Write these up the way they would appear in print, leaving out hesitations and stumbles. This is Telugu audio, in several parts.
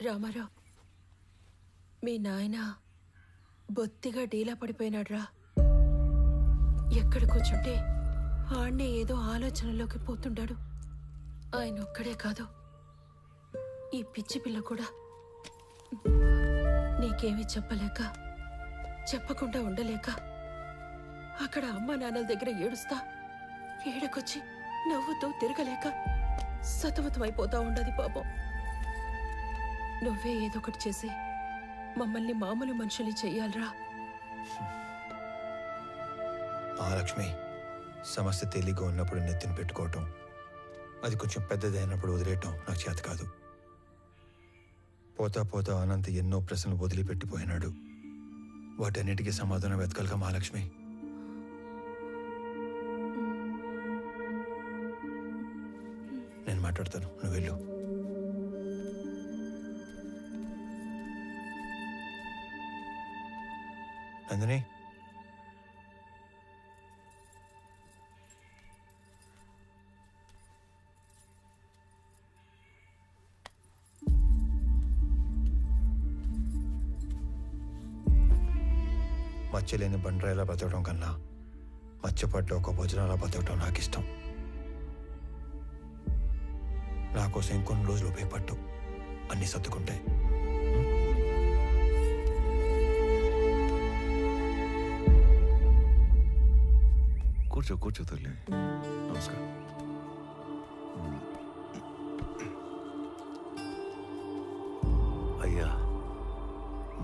రామారావు, మీ నాయన బొత్తిగా డీలా పడిపోయినాడ్రా. ఎక్కడ కూర్చుంటే ఆడ్నే ఏదో ఆలోచనలోకి పోతుండాడు. ఆయన ఒక్కడే కాదు, ఈ పిచ్చి పిల్ల కూడా. నీకేమీ చెప్పలేక, చెప్పకుండా ఉండలేక అక్కడ అమ్మ నాన్నల దగ్గర ఏడుస్తా, ఏడకొచ్చి నవ్వుతూ తిరగలేక సతమతమైపోతా ఉండదు పాపం. నువ్వే ఏదో ఒకటి చేసి మమ్మల్ని మామూలు మనుషుల్ని చెయ్యాలరా. మహాలక్ష్మి, సమస్య తేలిగ్గా ఉన్నప్పుడు నెత్తిన పెట్టుకోవటం, అది కొంచెం పెద్దదైనప్పుడు వదిలేయటం నాకు చేత కాదు. పోతా పోతా అనంత ఎన్నో ప్రశ్నలు వదిలిపెట్టిపోయినాడు. వాటన్నిటికీ సమాధానం వెతకాలిగా మహాలక్ష్మి. నేను మాట్లాడతాను, నువ్వు వెళ్ళు. నందిని, మచ్చలేని బండరాయిలా బతకడం కన్నా మచ్చపట్ల ఒక భోజనాలా బతకడం నాకు ఇష్టం. నా కోసం ఇంకొన్ని రోజులు ఉపయోగపట్టు, అన్నీ సర్దుకుంటాయి. కూర్చో కూర్చో తల్లి. నమస్కారం. అయ్యా,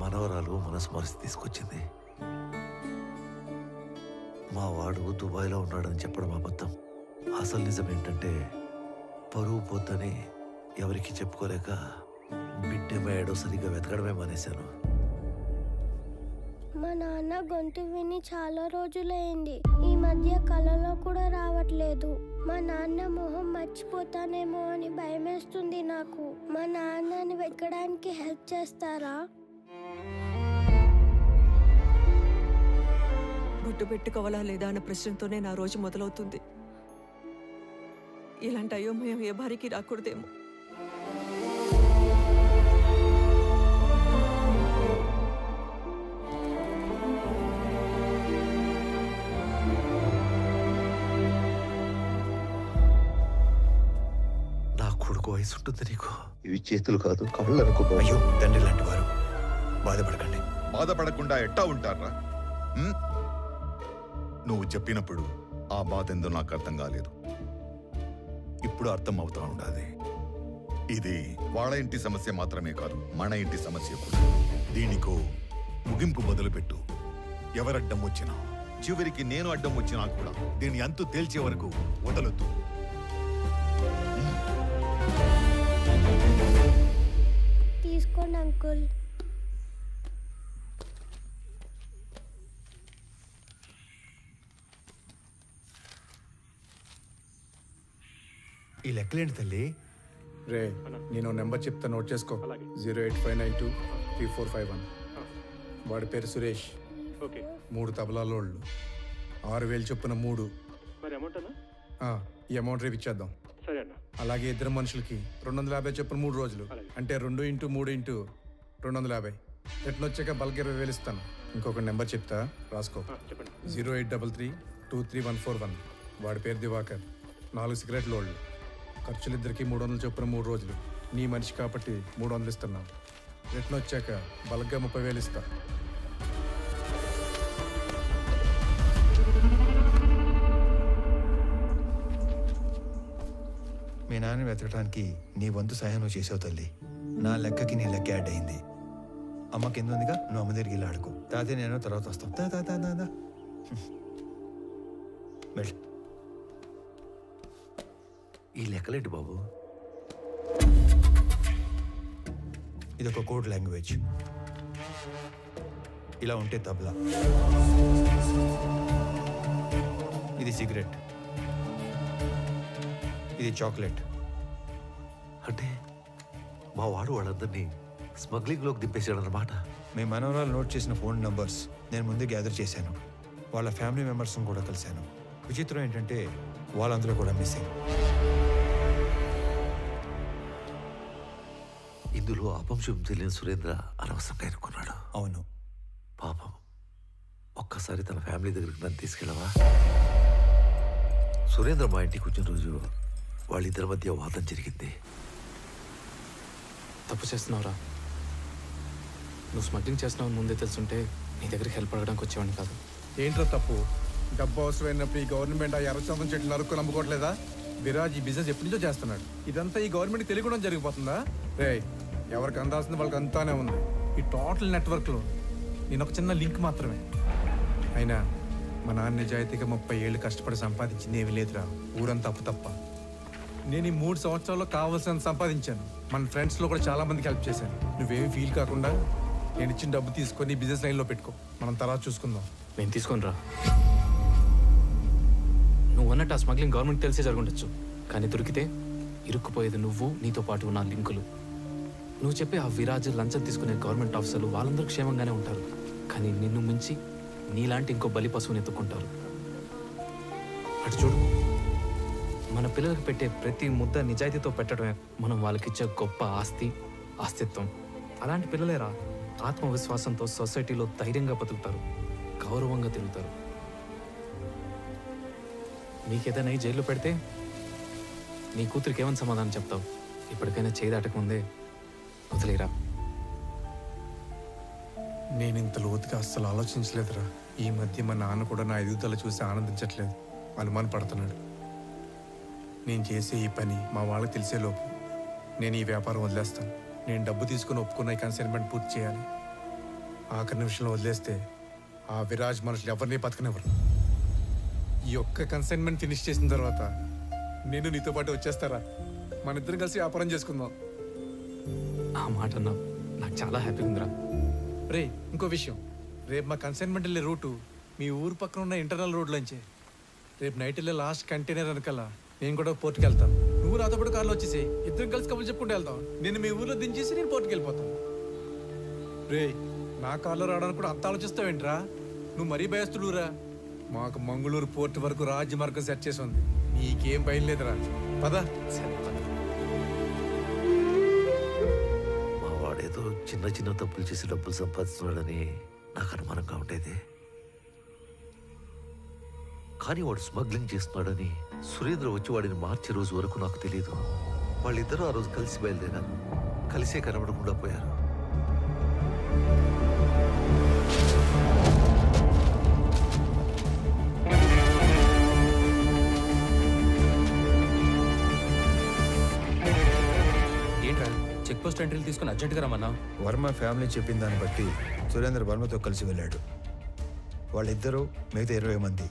మనవరాలు మనస్మరిసి తీసుకొచ్చింది. మా వాడు దుబాయ్లో ఉన్నాడని చెప్పడం అబద్ధం. అసలు నిజం ఏంటంటే పరువు పోతని ఎవరికి చెప్పుకోలేక బిడ్డేమయ్యాడో సరిగ్గా వెతకడమే మానేశాను. మా నాన్న గొంతు విని చాలా రోజులైంది. ఈ మధ్య కలలో కూడా రావట్లేదు. మా నాన్న మొహం మర్చిపోతానేమో అని భయమేస్తుంది నాకు. మా నాన్నని వెతకడానికి హెల్ప్ చేస్తారా? బొట్టు పెట్టుకోవాలా లేదా అన్న ప్రశ్నతోనే నా రోజు మొదలవుతుంది. ఇలాంటి అయోమయం ఏ భార్యకి రాకూడదేమో. నా కొడుకు వయసు ఉంటుంది నీకు. ఇవి చేతులు కాదు, కళ్ళు అనుకో. అయ్యో, తండ్రి లాంటి వారు, బాధపడకండి. బాధపడకుండా ఎట్టా ఉంటారా? నువ్వు చెప్పినప్పుడు ఆ బాధ ఎందో నాకు అర్థం కాలేదు. ఇప్పుడు అర్థం అవుతా ఉండాలి. ఇది వాళ్ళ ఇంటి సమస్య మాత్రమే కాదు, మన ఇంటి సమస్య కూడా. దీనికో ముగింపు మొదలుపెట్టు. ఎవరడ్డం వచ్చినా, చివరికి నేను అడ్డం వచ్చినా కూడా దీని అంతు తేల్చే వరకు వదలొద్దు. తీసుకోండి అంకుల్. ఈ లెక్కలేంటి తల్లి? రే, నేను నెంబర్ చెప్తా, నోట్ చేసుకో. 085923451. వాడి పేరు సురేష్. 3 తబలాలోళ్ళు, 6000 చొప్పున 3. ఈ అమౌంట్ రేపు ఇచ్చేద్దాం. అలాగే ఇద్దరు మనుషులకి 250 చొప్పున 3 రోజులు, అంటే 2 × 3 × 250. రిటర్న్ వచ్చాక బల్క్ 20,000 ఇస్తాను. ఇంకొక నెంబర్ చెప్తా, రాసుకో. 083223141. వాడి పేరు దివాకర్. 4 సిగరెట్ లోళ్ళు. ఖర్చులు ఇద్దరికి 300 చొప్పున 3 రోజులు. నీ మనిషి కాబట్టి 300 ఇస్తున్నాం. రిటర్న్ వచ్చాక బల్క్గా 30,000 ఇస్తా. మీ నాన్న వెతకడానికి నీ వంతు సహాయం నువ్వు చేసావు తల్లి. నా లెక్కకి నీ లెక్క యాడ్ అయింది. అమ్మ కింద ఉందిగా, నువ్వు అమ్మ దగ్గరికి వెళ్ళి ఆడుకో. తాతే నేను తర్వాత వస్తాం. వెళ్ళు. ఈ లెక్కలేంటి బాబు? ఇదొక కోడ్ లాంగ్వేజ్. ఇలా ఉంటే తబలా, ఇది సిగరెట్, ఇది చాక్లెట్. అంటే మా వాడు వాళ్ళందరినీ స్మగ్లింగ్లోకి దింపేశాడన్నమాట. మీ మనవరాలు నోట్ చేసిన ఫోన్ నంబర్స్ నేను ముందే గ్యాదర్ చేశాను. వాళ్ళ ఫ్యామిలీ మెంబర్స్ని కూడా కలిశాను. విచిత్రం ఏంటంటే వాళ్ళందరూ కూడా మిస్సింగ్. ఇందులో అపంశం తెలియని సురేంద్ర అనవసరంగా ఎన్నుకున్నాడు. అవును. పాపం, ఒక్కసారి తన ఫ్యామిలీ దగ్గరికి నన్ను తీసుకెళ్ళవా? సురేంద్ర మా ఇంటికి వచ్చిన రోజు వాళ్ళిద్దరి మధ్య వాదం జరిగింది. తప్పు చేస్తున్నావురా. నువ్వు స్మగ్లింగ్ చేస్తున్నావు ముందే తెలుసుంటే నీ దగ్గరికి హెల్ప్ అడగడానికి వచ్చేవాడిని కాదు. ఏంట్రా తప్పు? డబ్బు అవసరమైనప్పుడు ఈ గవర్నమెంట్ ఆ ఎర్రచందం చెట్లు నరుక్కు నమ్ముకోవట్లేదా? విరాజ్ ఈ బిజినెస్ ఎప్పటి నుంచో చేస్తున్నాడు. ఇదంతా ఈ గవర్నమెంట్ తెలియకుండా జరిగిపోతుందా? రే, ఎవరికి అందాల్సింది వాళ్ళకి అంతానే ఉంది. ఈ టోటల్ నెట్వర్క్లో నేను ఒక చిన్న లింక్ మాత్రమే. అయినా మా నాన్న నిజాయితీగా 30 ఏళ్ళు కష్టపడి సంపాదించింది ఏమీ లేదురా. ఊరంతా అప్పు తప్ప. నేను ఈ 3 సంవత్సరాల్లో కావాల్సినంత సంపాదించాను. మన ఫ్రెండ్స్లో కూడా చాలా మందికి హెల్ప్ చేశాను. నువ్వేమి ఫీల్ కాకుండా నేను ఇచ్చిన డబ్బు తీసుకొని బిజినెస్ లైన్లో పెట్టుకో. మనం తర్వాత చూసుకుందాం. నేను తీసుకొని రా. నువ్వు అన్నట్టు ఆ స్మగ్లింగ్ గవర్నమెంట్ తెలిసే జరుగుండొచ్చు, కానీ దొరికితే ఇరుక్కుపోయేది నువ్వు, నీతో పాటు ఉన్న లింకులు. నువ్వు చెప్పే ఆ విరాజ్, లంచం తీసుకునే గవర్నమెంట్ ఆఫీసర్లు వాళ్ళందరూ క్షేమంగానే ఉంటారు, కానీ నిన్ను మించి నీలాంటి ఇంకో బలి పశువుని ఎత్తుకుంటారు. అటు చూడు, మన పిల్లలకు పెట్టే ప్రతి ముద్ద నిజాయితీతో పెట్టడమే మనం వాళ్ళకిచ్చే గొప్ప ఆస్తిత్వం. అలాంటి పిల్లలేరా ఆత్మవిశ్వాసంతో సొసైటీలో ధైర్యంగా బతుకుతారు, గౌరవంగా తిరుగుతారు. నీకేదైనా జైల్లో పెడితే నీ కూతురికి ఏమని సమాధానం చెప్తావు? ఇప్పటికైనా చేయి దాటకముందే వదిలేరా. నేను ఇంత లోతుగా అస్సలు ఆలోచించలేదురా. ఈ మధ్య మా నాన్న కూడా నా ఎదుగుదల చూసి ఆనందించట్లేదు, అనుమాన పడుతున్నాడు. నేను చేసే ఈ పని మా వాళ్ళకి తెలిసేలోపు నేను ఈ వ్యాపారం వదిలేస్తాను. నేను డబ్బు తీసుకుని ఒప్పుకున్న ఈ కన్సైన్మెంట్ పూర్తి చేయాలి. ఆఖరి నిమిషంలో వదిలేస్తే ఆ విరాజ్ మనుషులు ఎవరిని బతకనివ్వరు. ఈ ఒక్క కన్సైన్మెంట్ ఫినిష్ చేసిన తర్వాత నేను నీతో పాటు వచ్చేస్తారా? మన ఇద్దరం కలిసి వ్యాపారం చేసుకుందాం. ఆ మాట అన్నా నాకు చాలా హ్యాపీగా ఉందిరా. రే, ఇంకో విషయం, రేపు మా కన్సైన్మెంట్ వెళ్ళే రూటు మీ ఊరు పక్కన ఉన్న ఇంటర్నల్ రోడ్లోంచే. రేపు నైట్ వెళ్ళే లాస్ట్ కంటైనర్ వెనకాల నేను కూడా పోర్టుకి వెళ్తాను. నువ్వు నాతో పాటు కార్లో వచ్చేసి ఇద్దరం కలిసి కబుర్లు చెప్పుకుంటూ వెళ్తాం. నేను మీ ఊర్లో దించేసి నేను పోర్టుకి వెళ్ళిపోతాను. రే, నా కార్లో రావడానికి కూడా అంత ఆలోచిస్తావేంట్రా? నువ్వు మరీ భయస్తుడురా. మాకు మంగళూరు పోర్టు వరకు రాజ్య మార్గం సెట్ చేసి ఉంది. నీకేం భయం లేదురా. పదా. మా వాడేదో చిన్న చిన్న తప్పులు చేసి డబ్బులు సంపాదిస్తున్నాడని నాకు అనుమానంగా ఉండేది. కానీ వాడు స్మగ్లింగ్ చేస్తున్నాడని సురేంద్ర వచ్చి వాడిని మార్చే రోజు వరకు నాకు తెలియదు. వాళ్ళిద్దరూ ఆ రోజు కలిసి బయలుదేరారు, కలిసే కనబడకుండా పోయారు. ఏంట్రా చెక్ పోస్ట్ ఎంట్రీలు తీసుకుని అర్జెంట్గా రమ్మన్నా? వర్మ ఫ్యామిలీ చెప్పిన దాన్ని బట్టి సురేంద్ర వర్మతో కలిసి వెళ్ళాడు. వాళ్ళిద్దరూ మిగతా 20 మంది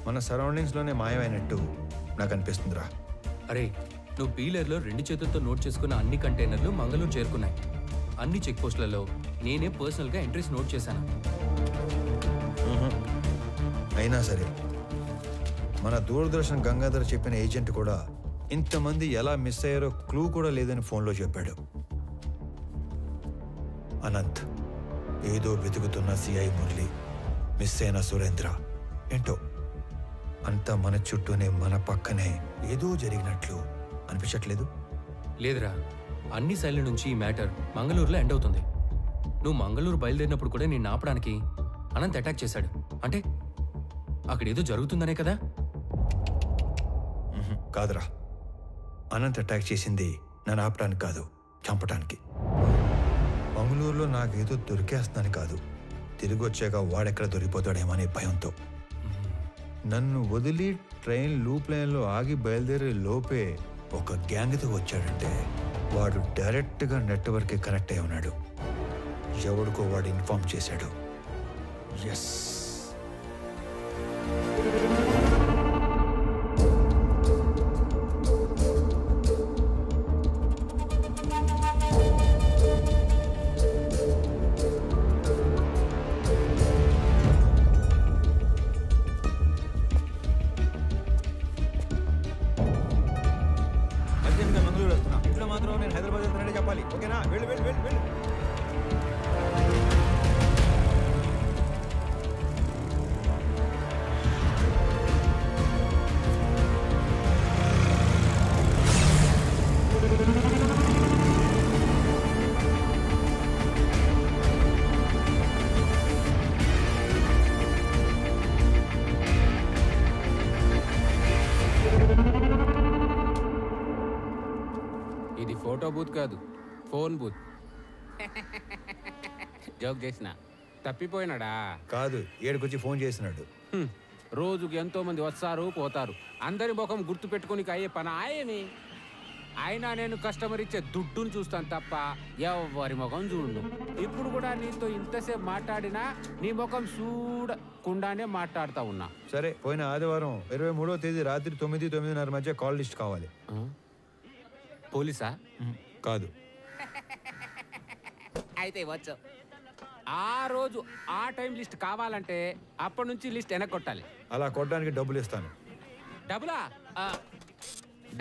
మన సరౌండింగ్స్లోనే మాయమైనట్టు నాకు అనిపిస్తుందిరా. అరే, నువ్వు పీలర్లో 2 చేతులతో నోట్ చేసుకున్న అన్ని కంటైనర్లు మంగళూరు చేరుకున్నాయి. అన్ని చెక్ పోస్టులలో నేనే పర్సనల్గా ఎంట్రీస్ నోట్ చేశాను. అయినా సరే మన దూరదర్శన్ గంగాధర్ చెప్పిన ఏజెంట్ కూడా ఇంతమంది ఎలా మిస్ అయ్యారో క్లూ కూడా లేదని ఫోన్లో చెప్పాడు. అనంత్, ఏదో వెతుకుతున్న సిఐ మురళి, మిస్ అయిన సురేంద్ర, ఏంటో అంతా మన చుట్టూనే మన పక్కనే ఏదో జరిగినట్లు అనిపించట్లేదు? లేదురా, అన్ని సైడ్ల నుంచి ఈ మ్యాటర్ మంగళూరులో ఎండ్ అవుతుంది. నువ్వు మంగళూరు బయలుదేరినప్పుడు కూడా నేను ఆపడానికి అనంత్ అటాక్ చేశాడు. అంటే అక్కడ ఏదో జరుగుతుందనే కదా? కాదురా, అనంత్ అటాక్ చేసింది నన్ను ఆపడానికి కాదు, చంపడానికి. మంగళూరులో నాకేదో దొరికేస్తుందని కాదు, తిరిగి వచ్చాక వాడెక్కడ దొరికిపోతాడేమో అనే భయంతో. నన్ను వదిలి ట్రైన్ లూప్ లైన్లో ఆగి బయలుదేరే లోపే ఒక గ్యాంగ్తో వచ్చాడంటే వాడు డైరెక్ట్గా నెట్వర్క్కి కనెక్ట్ అయి ఉన్నాడు. ఎవడికో వాడు ఇన్ఫార్మ్ చేశాడు. ఎస్, మంగళూరు వెళ్తున్నా. ఇంట్లో మాత్రం నేను హైదరాబాద్ వెళ్తానని చెప్పాలి, ఓకేనా? వెళ్ళు వెళ్ళు వెళ్ళు వెళ్ళు. కాదు, ఫోన్ బూత్. జోక్ చేసిన తప్పిపోయినాడా? కాదు, ఏడుకొచ్చి ఫోన్ చేసినాడు. రోజుకి ఎంతో మంది వస్తారు పోతారు, అందరి ముఖం గుర్తు పెట్టుకుని అయ్యే పని ఆయమి. అయినా నేను కస్టమర్ ఇచ్చే దుడ్డును చూస్తాను తప్ప ఎవరి ముఖం చూడు. ఇప్పుడు కూడా నీతో ఇంతసేపు మాట్లాడినా నీ ముఖం చూడకుండానే మాట్లాడుతూ ఉన్నా. సరే, పోయిన ఆదివారం 23వ తేదీ రాత్రి 9-9:30 మధ్య కాల్ లిస్ట్ కావాలి. పోలీసా? కాదు. అయితే వచ్చు. ఆ రోజు ఆ టైం లిస్ట్ కావాలంటే అప్పటి నుంచి లిస్ట్ వెనక్కొట్టాలి. అలా కొట్టడానికి డబ్బులు ఇస్తాను. డబ్బులా?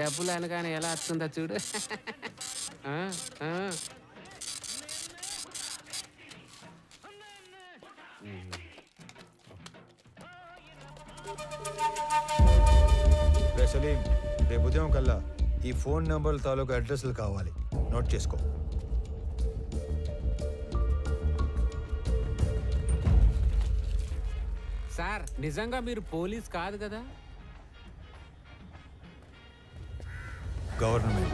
డబ్బులు అనగానే ఎలా వస్తుందో చూడు. రే సలీం, రేపు ఉదయం కల్లా ఈ ఫోన్ నంబర్ల తాలూకు అడ్రస్లు కావాలి. నోట్ చేసుకో. సార్, నిజంగా మీరు పోలీస్ కాదు కదా? గవర్నమెంట్.